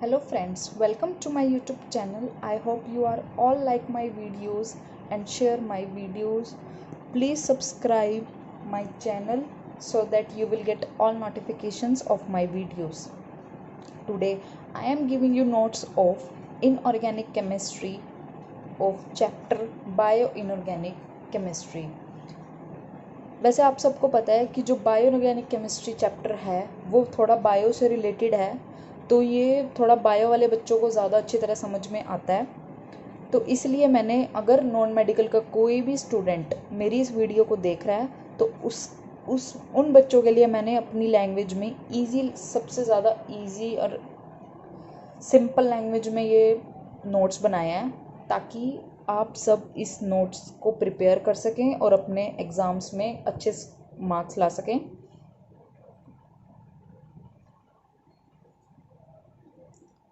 Hello friends, welcome to my YouTube channel. I hope you are all like my videos and share my videos. Please subscribe my channel so that you will get all notifications of my videos. Today I am giving you notes of inorganic chemistry of chapter Bioinorganic Chemistry. वैसे आप सबको पता है कि जो बायोऑर्गेनिक chemistry chapter है वो थोड़ा बायो से रिलेटेड है, तो ये थोड़ा बायो वाले बच्चों को ज़्यादा अच्छी तरह समझ में आता है। तो इसलिए मैंने, अगर नॉन मेडिकल का कोई भी स्टूडेंट मेरी इस वीडियो को देख रहा है तो उन बच्चों के लिए मैंने अपनी लैंग्वेज में सबसे ज़्यादा ईजी और सिंपल लैंग्वेज में ये नोट्स बनाए हैं, ताकि आप सब इस नोट्स को प्रिपेयर कर सकें और अपने एग्ज़ाम्स में अच्छे मार्क्स ला सकें।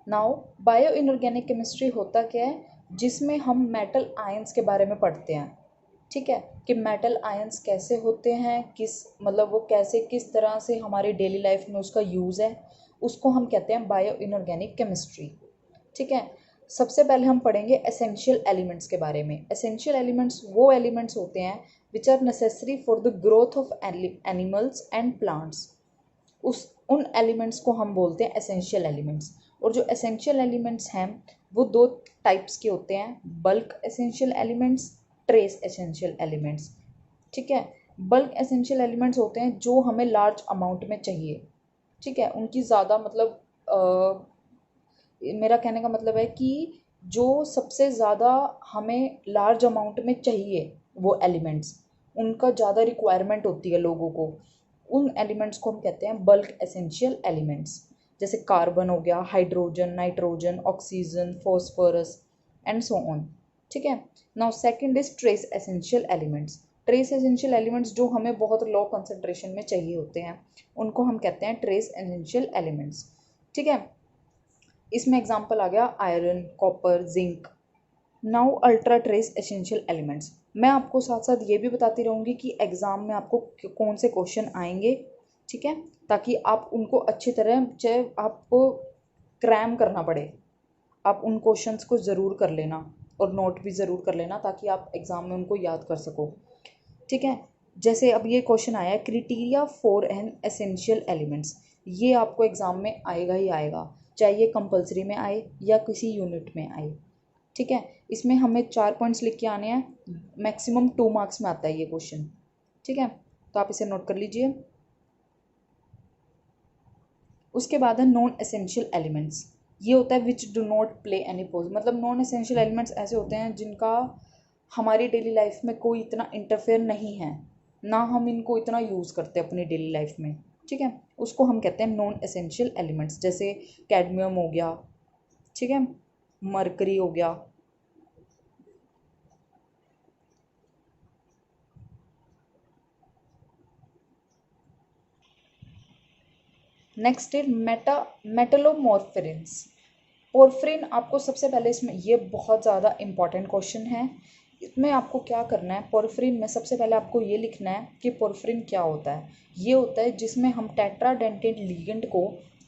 नाउ बायो इनऑर्गेनिक केमिस्ट्री होता क्या है, जिसमें हम मेटल आयंस के बारे में पढ़ते हैं। ठीक है, कि मेटल आयंस कैसे होते हैं, वो कैसे किस तरह से हमारी डेली लाइफ में उसका यूज़ है, उसको हम कहते हैं बायो इनऑर्गेनिक केमिस्ट्री। ठीक है, सबसे पहले हम पढ़ेंगे एसेंशियल एलिमेंट्स के बारे में। एसेंशियल एलिमेंट्स वो एलिमेंट्स होते हैं which are necessary for the growth of animals and plants. उन एलिमेंट्स को हम बोलते हैं एसेंशियल एलिमेंट्स। और जो एसेंशियल एलिमेंट्स हैं वो दो टाइप्स के होते हैं, bulk essential elements, trace essential elements. ठीक है, बल्क एसेंशियल एलिमेंट्स होते हैं जो हमें लार्ज अमाउंट में चाहिए। ठीक है, उनकी ज़्यादा मेरा कहने का मतलब है कि जो सबसे ज़्यादा हमें लार्ज अमाउंट में चाहिए वो एलिमेंट्स, उनका ज़्यादा रिक्वायरमेंट होती है लोगों को, उन एलिमेंट्स को हम कहते हैं बल्क एसेंशियल एलिमेंट्स। जैसे कार्बन हो गया, hydrogen, nitrogen, oxygen, phosphorus and so on. ठीक है, now second is trace essential elements. Trace essential elements जो हमें बहुत लो कंसंट्रेशन में चाहिए होते हैं, उनको हम कहते हैं ट्रेस एसेंशियल एलिमेंट्स। ठीक है, इसमें एग्जांपल आ गया iron, copper, zinc. Now ultra trace essential elements. मैं आपको साथ साथ ये भी बताती रहूँगी कि एग्ज़ाम में आपको कौन से क्वेश्चन आएंगे। ठीक है, ताकि आप उनको अच्छी तरह, चाहे आपको क्रैम करना पड़े, आप उन क्वेश्चंस को ज़रूर कर लेना और नोट भी ज़रूर कर लेना, ताकि आप एग्ज़ाम में उनको याद कर सको। ठीक है, जैसे अब ये क्वेश्चन आया है, criteria for an essential elements. ये आपको एग्ज़ाम में आएगा ही आएगा, चाहे ये कंपलसरी में आए या किसी यूनिट में आए। ठीक है, इसमें हमें 4 पॉइंट्स लिख के आने हैं, मैक्सिमम 2 मार्क्स में आता है ये क्वेश्चन। ठीक है, तो आप इसे नोट कर लीजिए। उसके बाद है नॉन एसेंशियल एलिमेंट्स। ये होता है which do not play any pose. मतलब नॉन एसेंशियल एलिमेंट्स ऐसे होते हैं जिनका हमारी डेली लाइफ में कोई इतना इंटरफेयर नहीं है, ना हम इनको इतना यूज़ करते अपनी डेली लाइफ में। ठीक है, उसको हम कहते हैं नॉन एसेंशियल एलिमेंट्स। जैसे कैडमियम हो गया, ठीक है, मरकरी हो गया। नेक्स्ट है मेटलोमॉर्फिन्स। पोरफ्रिन आपको सबसे पहले, इसमें ये बहुत ज़्यादा इंपॉर्टेंट क्वेश्चन है। इसमें आपको क्या करना है, पोरफ्रिन में सबसे पहले आपको ये लिखना है कि पोरफ्रिन क्या होता है। ये होता है जिसमें हम टेट्राडेंटेट लिगेंड को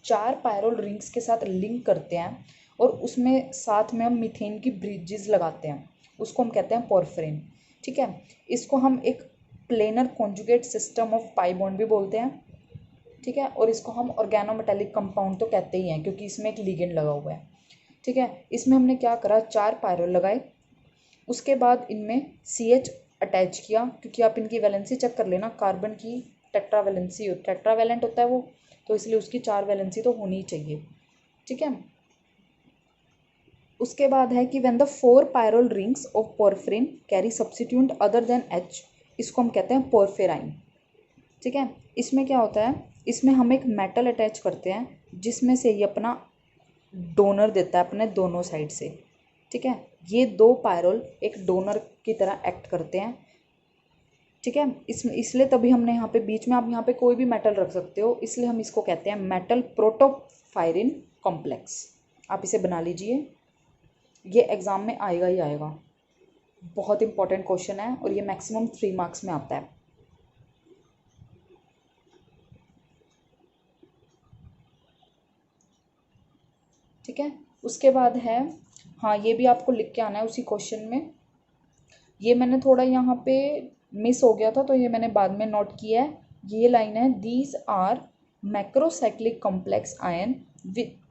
4 पायरोल रिंग्स के साथ लिंक करते हैं और उसमें साथ में हम मीथेन की ब्रिजेस लगाते हैं, उसको हम कहते हैं पोरफ्रिन। ठीक है, इसको हम एक planar conjugate system of pi bond भी बोलते हैं। ठीक है, और इसको हम ऑर्गेनोमेटेलिक कंपाउंड तो कहते ही हैं, क्योंकि इसमें एक लिगेंड लगा हुआ है। ठीक है, इसमें हमने क्या करा, 4 पायरोल लगाए, उसके बाद इनमें CH अटैच किया, क्योंकि आप इनकी वैलेंसी चेक कर लेना, कार्बन की टेट्रावैलेंट होता है वो, तो इसलिए उसकी 4 वैलेंसी तो होनी ही चाहिए। ठीक है, उसके बाद है कि when the 4 pyrrole rings of porphyrin carry substitute other than H, इसको हम कहते हैं पोरफेराइन। ठीक है, इसमें क्या होता है, इसमें हम एक मेटल अटैच करते हैं जिसमें से ये अपना डोनर देता है अपने दोनों साइड से। ठीक है, ये 2 पायरोल एक डोनर की तरह एक्ट करते हैं। ठीक है, इसलिए तभी हमने यहाँ पे बीच में, आप यहाँ पे कोई भी मेटल रख सकते हो, इसलिए हम इसको कहते हैं मेटल प्रोटोफायरिन कॉम्प्लेक्स। आप इसे बना लीजिए, ये एग्ज़ाम में आएगा ही आएगा, बहुत इंपॉर्टेंट क्वेश्चन है और ये मैक्सिमम 3 मार्क्स में आता है। ठीक है। ठीक है। उसके बाद है, हाँ ये भी आपको लिख के आना है उसी क्वेश्चन में। ये मैंने थोड़ा यहाँ पे मिस हो गया था तो ये मैंने बाद में नोट किया है। ये लाइन है, these are macrocyclic complex ion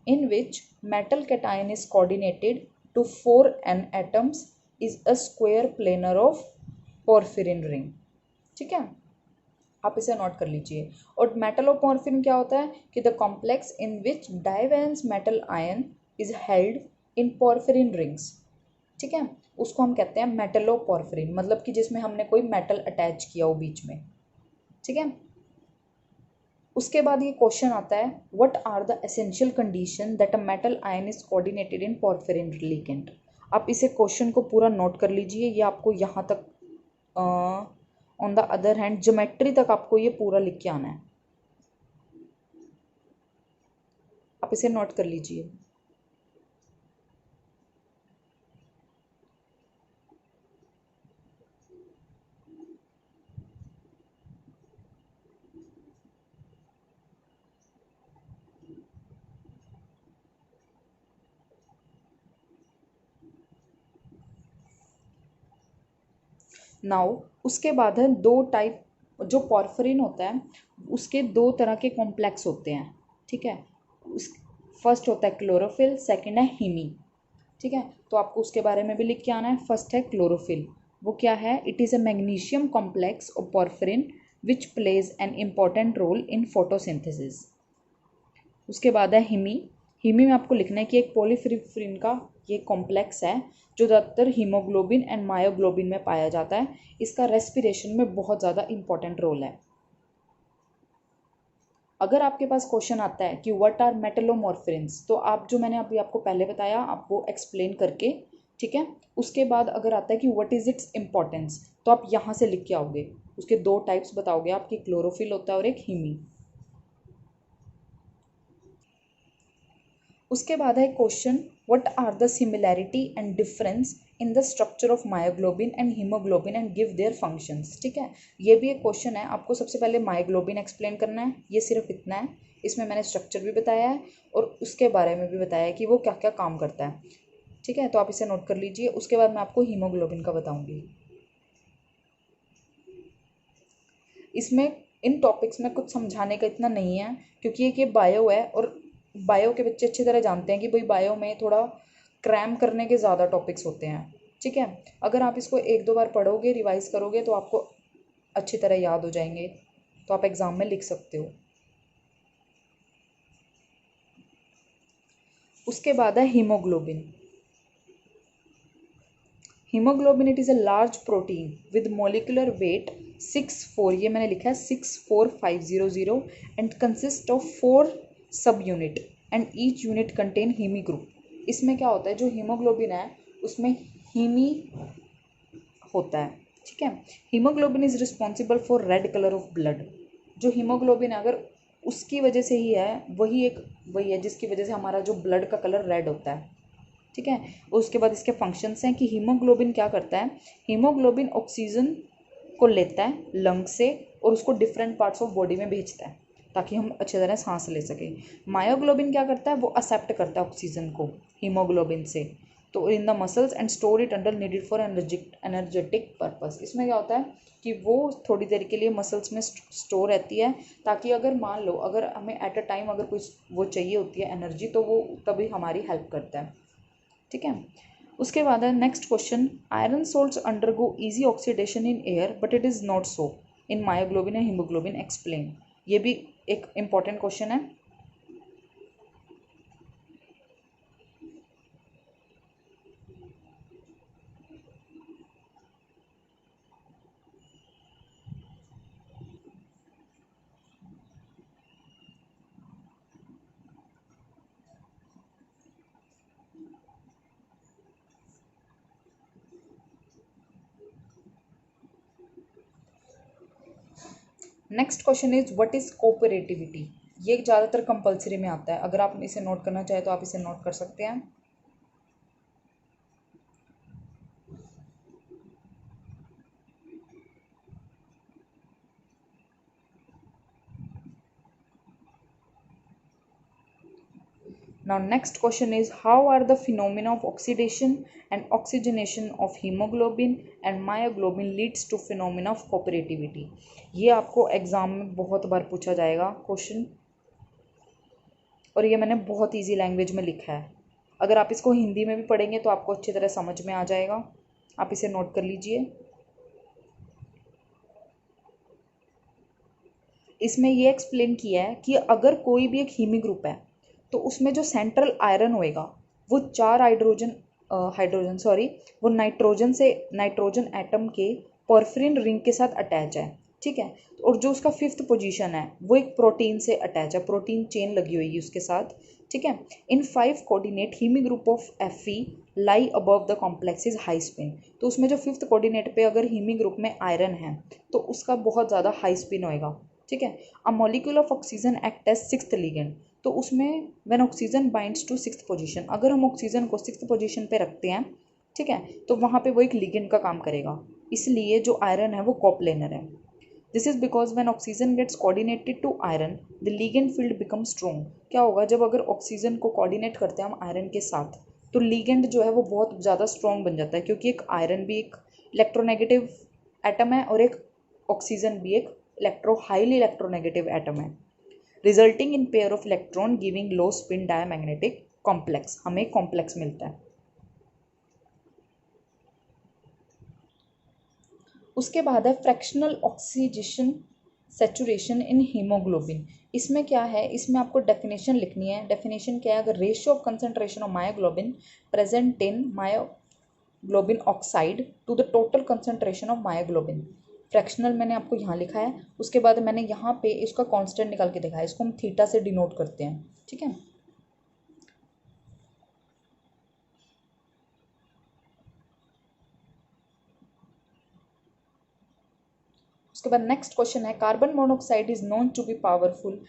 in which metal cation is coordinated to 4n atoms is a square planar of porphyrin ring। ठीक है, आप इसे नोट कर लीजिए। और मेटल ऑफ पोरफिन क्या होता है कि the complex in which divalent metal ion is held in porphyrin rings. ठीक है, उसको हम कहते हैं मेटलो पोरफिरिन, मतलब कि जिसमें हमने कोई मेटल अटैच किया हो बीच में। ठीक है, उसके बाद ये क्वेश्चन आता है, what are the essential condition that a metal ion is coordinated in porphyrin ligand. आप इसे क्वेश्चन को पूरा नोट कर लीजिए, ये आपको यहाँ तक on the other hand geometry तक आपको ये पूरा लिख के आना है, आप इसे नोट कर लीजिए। नाउ उसके बाद है दो टाइप, जो पॉर्फरिन होता है उसके दो तरह के कॉम्प्लेक्स होते हैं। ठीक है, उस फर्स्ट होता है क्लोरोफिल, सेकंड है हीमी। ठीक है, तो आपको उसके बारे में भी लिख के आना है। फर्स्ट है क्लोरोफिल, वो क्या है, it is a magnesium complex of porphyrin which plays an important role in photosynthesis. उसके बाद है हीमी। हीमी में आपको लिखना है कि एक पॉलीफिरिन का ये कॉम्प्लेक्स है जो ज़्यादातर हीमोग्लोबिन एंड मायोग्लोबिन में पाया जाता है। इसका रेस्पिरेशन में बहुत ज़्यादा इंपॉर्टेंट रोल है। अगर आपके पास क्वेश्चन आता है कि व्हाट आर मेटलोमॉर्फिन्स, तो आप जो मैंने अभी आपको पहले बताया आप वो एक्सप्लेन करके, ठीक है, उसके बाद अगर आता है कि व्हाट इज़ इट्स इम्पॉर्टेंस, तो आप यहाँ से लिख के आओगे, उसके दो टाइप्स बताओगे आप कि क्लोरोफिल होता है और एक हीमी। उसके बाद है question, what are the similarity and difference in the structure of myoglobin and haemoglobin and give their functions. ठीक है, ये भी एक क्वेश्चन है। आपको सबसे पहले मायोग्लोबिन एक्सप्लेन करना है, ये सिर्फ इतना है। इसमें मैंने स्ट्रक्चर भी बताया है और उसके बारे में भी बताया है कि वो क्या क्या काम करता है। ठीक है, तो आप इसे नोट कर लीजिए। उसके बाद मैं आपको हीमोग्लोबिन का बताऊँगी। इसमें इन टॉपिक्स में कुछ समझाने का इतना नहीं है क्योंकि एक ये बायो है और बायो के बच्चे अच्छी तरह जानते हैं कि भाई बायो में थोड़ा क्रैम करने के ज़्यादा टॉपिक्स होते हैं। ठीक है, अगर आप इसको एक दो बार पढ़ोगे, रिवाइज करोगे, तो आपको अच्छी तरह याद हो जाएंगे, तो आप एग्ज़ाम में लिख सकते हो। उसके बाद है haemoglobin. Haemoglobin it is a large protein with molecular weight 6,4, ये मैंने लिखा है 6,4,500 and consist of 4 subunit and each unit contain heme group. इसमें क्या होता है, जो हीमोग्लोबिन है उसमें हीमी होता है। ठीक है, haemoglobin is responsible for red colour of blood. जो हीमोग्लोबिन है अगर उसकी वजह से ही है, वही है जिसकी वजह से हमारा जो ब्लड का कलर रेड होता है। ठीक है, उसके बाद इसके फंक्शंस हैं कि हीमोग्लोबिन क्या करता है, हीमोग्लोबिन ऑक्सीजन को लेता है लंग से और उसको डिफरेंट पार्ट्स ऑफ बॉडी में भेजता है ताकि हम अच्छी तरह सांस ले सकें। मायोग्लोबिन क्या करता है, वो एक्सेप्ट करता है ऑक्सीजन को हीमोग्लोबिन से, तो in the muscles and store it under needed for energetic purpose. इसमें क्या होता है कि वो थोड़ी देर के लिए मसल्स में स्टोर रहती है ताकि अगर मान लो अगर हमें एट अ टाइम अगर कुछ वो चाहिए होती है एनर्जी, तो वो तभी हमारी हेल्प करता है। ठीक है, उसके बाद है next question, iron salts undergo easy oxidation in air but it is not so in myoglobin and hemoglobin, explain. ये भी एक इंपॉर्टेंट क्वेश्चन है। Next question is what is cooperativity. ये ज़्यादातर कंपलसरी में आता है, अगर आप इसे नोट करना चाहें तो आप इसे नोट कर सकते हैं। Now next question is, how are the phenomena of oxidation and oxygenation of hemoglobin and myoglobin leads to phenomena of cooperativity? ये आपको एग्जाम में बहुत बार पूछा जाएगा क्वेश्चन, और ये मैंने बहुत इजी लैंग्वेज में लिखा है। अगर आप इसको हिंदी में भी पढ़ेंगे तो आपको अच्छी तरह समझ में आ जाएगा। आप इसे नोट कर लीजिए। इसमें ये एक्सप्लेन किया है कि अगर कोई भी एक हीमी ग्रुप है तो उसमें जो सेंट्रल आयरन होएगा वो 4 वो नाइट्रोजन एटम के पोरफिरिन रिंग के साथ अटैच है, ठीक है। और जो उसका 5th पोजीशन है वो एक प्रोटीन से अटैच है, प्रोटीन चेन लगी हुई है उसके साथ, ठीक है। In 5 coordinate heme group of Fe lie above the complex is high spin. तो उसमें जो 5th कोऑर्डिनेट पे अगर हीमी ग्रुप में आयरन है तो उसका बहुत ज़्यादा हाई स्पिन होएगा, ठीक है। A molecule of oxygen act as 6th ligand. तो उसमें when oxygen binds to 6th position, अगर हम ऑक्सीजन को 6th पोजीशन पे रखते हैं, ठीक है, तो वहाँ पे वो एक लिगेंड का काम करेगा। इसलिए जो आयरन है वो कोप्लेनर है। This is because when oxygen gets coordinated to iron the ligand field become strong. क्या होगा जब अगर ऑक्सीजन को कोऑर्डिनेट करते हैं हम आयरन के साथ, तो लिगेंड जो है वो बहुत ज़्यादा स्ट्रॉन्ग बन जाता है, क्योंकि एक आयरन भी एक इलेक्ट्रोनेगेटिव एटम है और एक ऑक्सीजन भी एक हाईली इलेक्ट्रोनेगेटिव एटम है, resulting in pair of electron giving low spin diamagnetic complex. हमें कॉम्प्लेक्स मिलता है। उसके बाद है फ्रैक्शनल ऑक्सीडेशन सैचुरेशन इन हीमोग्लोबिन। इसमें क्या है, इसमें आपको डेफिनेशन लिखनी है। डेफिनेशन क्या है, अगर ratio of concentration of myoglobin present in myoglobin oxide to the total concentration of myoglobin. Fractional मैंने आपको यहाँ लिखा है, उसके बाद मैंने यहाँ पे इसका कांस्टेंट निकाल के दिखाया, इसको हम थीटा से डिनोट करते हैं, ठीक है। उसके बाद नेक्स्ट क्वेश्चन है, carbon monoxide is known to be powerful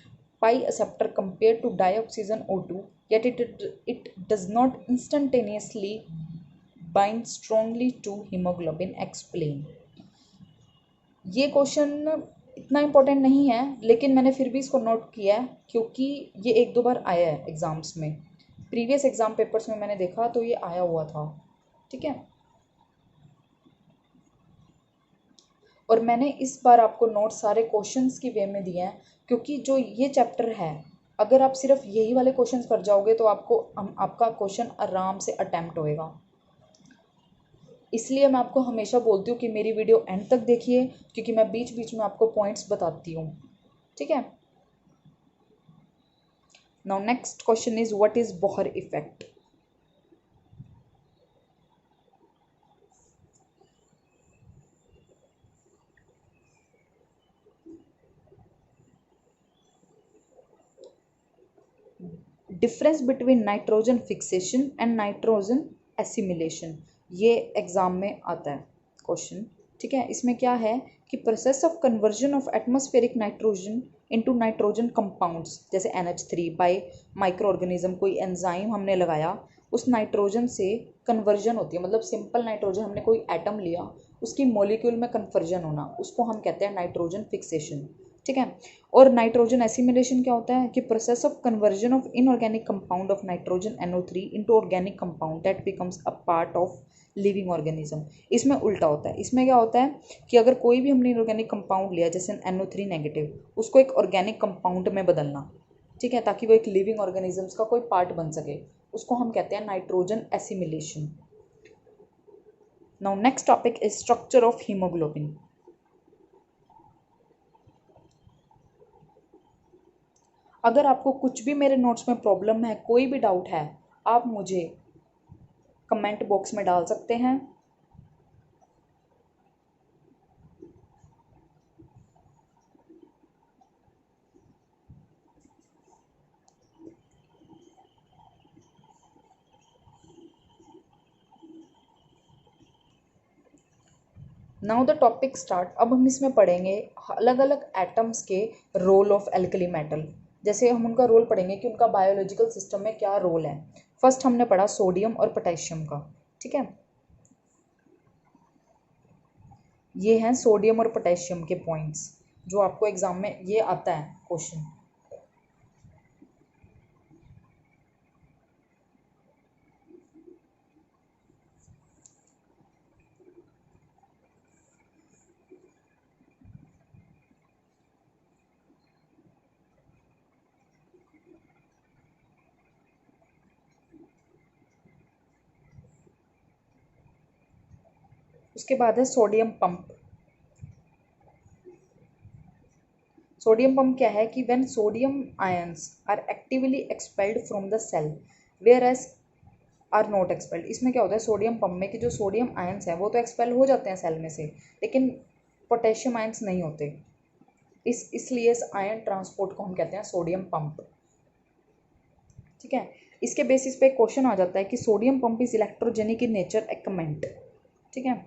pi acceptor compare to dioxygen O2 yet it does not instantaneously bind strongly to hemoglobin, explain। ये क्वेश्चन इतना इम्पोर्टेंट नहीं है, लेकिन मैंने फिर भी इसको नोट किया है क्योंकि ये 1-2 बार आया है एग्जाम्स में। प्रीवियस एग्जाम पेपर्स में मैंने देखा तो ये आया हुआ था, ठीक है। और मैंने इस बार आपको नोट सारे क्वेश्चंस की वे में दिए हैं, क्योंकि जो ये चैप्टर है अगर आप सिर्फ यही वाले क्वेश्चंस कर जाओगे तो आपका क्वेश्चन आराम से अटैम्प्ट होएगा। इसलिए मैं आपको हमेशा बोलती हूँ कि मेरी वीडियो एंड तक देखिए, क्योंकि मैं बीच बीच में आपको पॉइंट्स बताती हूँ, ठीक है। Now next question is what is Bohr effect. Difference between nitrogen fixation and nitrogen assimilation, ये एग्जाम में आता है क्वेश्चन, ठीक है। इसमें क्या है कि process of conversion of atmospheric nitrogen into nitrogen compounds जैसे NH3 बाय माइक्रो ऑर्गेनिज्म, कोई एंजाइम हमने लगाया, उस नाइट्रोजन से कन्वर्जन होती है, मतलब सिंपल नाइट्रोजन हमने कोई एटम लिया उसकी मॉलिक्यूल में कन्वर्जन होना, उसको हम कहते हैं नाइट्रोजन फिक्सेशन, ठीक है। और नाइट्रोजन एसिमिलेशन क्या होता है कि process of conversion of inorganic compound of nitrogen NO3 into organic compound that becomes a part of living organism. इसमें उल्टा होता है। इसमें क्या होता है कि अगर कोई भी हमने इनऑर्गेनिक कंपाउंड लिया जैसे NO3 नेगेटिव, उसको एक ऑर्गेनिक कंपाउंड में बदलना, ठीक है, ताकि वो एक लिविंग ऑर्गेनिजम्स का कोई पार्ट बन सके, उसको हम कहते हैं nitrogen assimilation. Now next topic is structure of haemoglobin. अगर आपको कुछ भी मेरे नोट्स में प्रॉब्लम है, कोई भी डाउट है, आप मुझे कमेंट बॉक्स में डाल सकते हैं। Now the topic start. अब हम इसमें पढ़ेंगे अलग अलग एटम्स के रोल ऑफ एल्कली मेटल, जैसे हम उनका रोल पढ़ेंगे कि उनका बायोलॉजिकल सिस्टम में क्या रोल है। फर्स्ट हमने पढ़ा सोडियम और पोटेशियम का, ठीक है। ये हैं सोडियम और पोटेशियम के पॉइंट्स जो आपको एग्जाम में ये आता है क्वेश्चन। उसके बाद है सोडियम पंप। सोडियम पंप क्या है कि when sodium ions are actively expelled from the cell whereas are not expelled. इसमें क्या होता है सोडियम पंप में कि जो सोडियम आयंस हैं वो तो एक्सपेल हो जाते हैं सेल में से, लेकिन पोटेशियम आयंस नहीं होते। इसलिए इस आयन ट्रांसपोर्ट को हम कहते हैं सोडियम पंप। ठीक है, इसके बेसिस पे एक क्वेश्चन आ जाता है कि sodium pump is electrogenic in nature, A comment. ठीक है,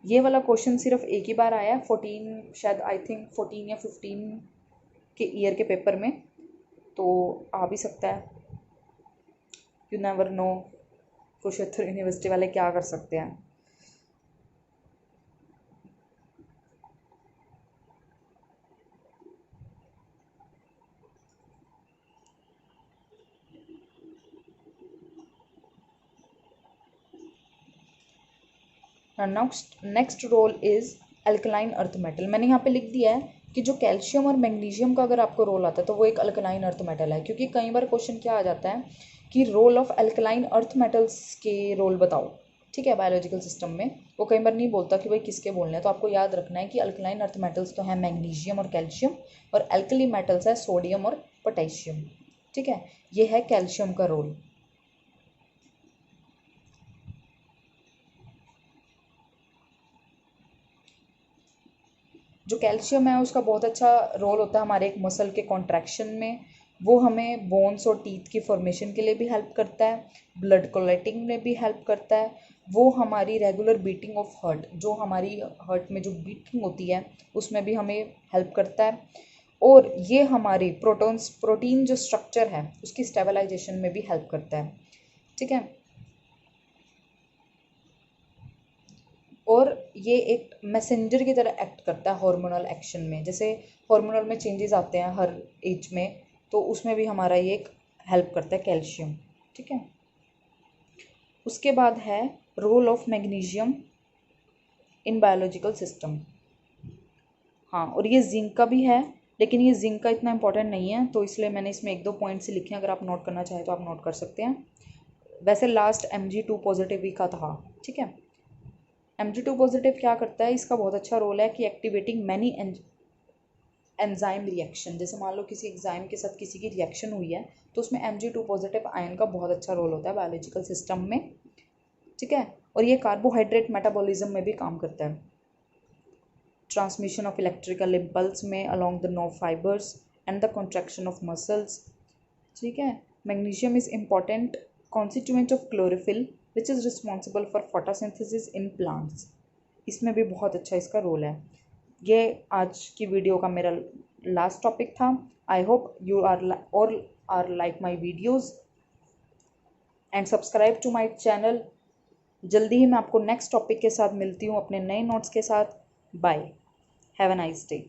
ये वाला क्वेश्चन सिर्फ एक ही बार आया है 14, शायद आई थिंक 14 या 15 के ईयर के पेपर में, तो आ भी सकता है। You never know Kurukshetra university वाले क्या कर सकते हैं। Next role is alkaline earth metal. मैंने यहाँ पे लिख दिया है कि जो कैल्शियम और मैग्नीशियम का अगर आपको रोल आता है तो वो एक अल्कलाइन अर्थ मेटल है, क्योंकि कई बार क्वेश्चन क्या आ जाता है कि role of alkaline earth metals के रोल बताओ। ठीक है, बायोलॉजिकल सिस्टम में वो कई बार नहीं बोलता कि भाई किसके बोलने हैं, तो आपको याद रखना है कि अल्कलाइन अर्थ मेटल्स तो हैं मैग्नीशियम और कैल्शियम, और अल्कली मेटल्स है सोडियम और पोटेशियम। ठीक है, ये है कैल्शियम का रोल। जो कैल्शियम है उसका बहुत अच्छा रोल होता है हमारे एक मसल के कॉन्ट्रैक्शन में। वो हमें बोन्स और टीथ की फॉर्मेशन के लिए भी हेल्प करता है, ब्लड कोलेटिंग में भी हेल्प करता है। वो हमारी रेगुलर बीटिंग ऑफ हार्ट, जो हमारी हार्ट में जो बीटिंग होती है उसमें भी हमें हेल्प करता है। और ये हमारी प्रोटीन जो स्ट्रक्चर है उसकी स्टेबलाइजेशन में भी हेल्प करता है। ठीक है, और ये एक मैसेंजर की तरह एक्ट करता है हार्मोनल एक्शन में। जैसे हार्मोनल में चेंजेस आते हैं हर एज में, तो उसमें भी हमारा ये एक हेल्प करता है कैल्शियम। ठीक है, उसके बाद है role of magnesium in biological system. हाँ, और ये जिंक का भी है, लेकिन ये जिंक का इतना इंपॉर्टेंट नहीं है, तो इसलिए मैंने इसमें एक दो पॉइंट से लिखे हैं। अगर आप नोट करना चाहें तो आप नोट कर सकते हैं। वैसे लास्ट Mg2 पॉजिटिव ही का था। ठीक है, Mg2 पॉजिटिव क्या करता है, इसका बहुत अच्छा रोल है कि एक्टिवेटिंग मैनी एंजाइम रिएक्शन। जैसे मान लो किसी एंजाइम के साथ किसी की रिएक्शन हुई है तो उसमें Mg2 पॉजिटिव आयन का बहुत अच्छा रोल होता है बायोलॉजिकल सिस्टम में। ठीक है, और ये कार्बोहाइड्रेट मेटाबॉलिज्म में भी काम करता है, ट्रांसमिशन ऑफ इलेक्ट्रिकल इम्पल्स में along the nerve fibres and the contraction of muscles. ठीक है, magnesium is important constituent of chlorophyll which is responsible for photosynthesis in plants. इसमें भी बहुत अच्छा इसका रोल है। ये आज की वीडियो का मेरा लास्ट टॉपिक था। I hope you are like my videos and subscribe to my channel. जल्दी ही मैं आपको नेक्स्ट टॉपिक के साथ मिलती हूँ अपने नए नोट्स के साथ। Bye, have a nice day.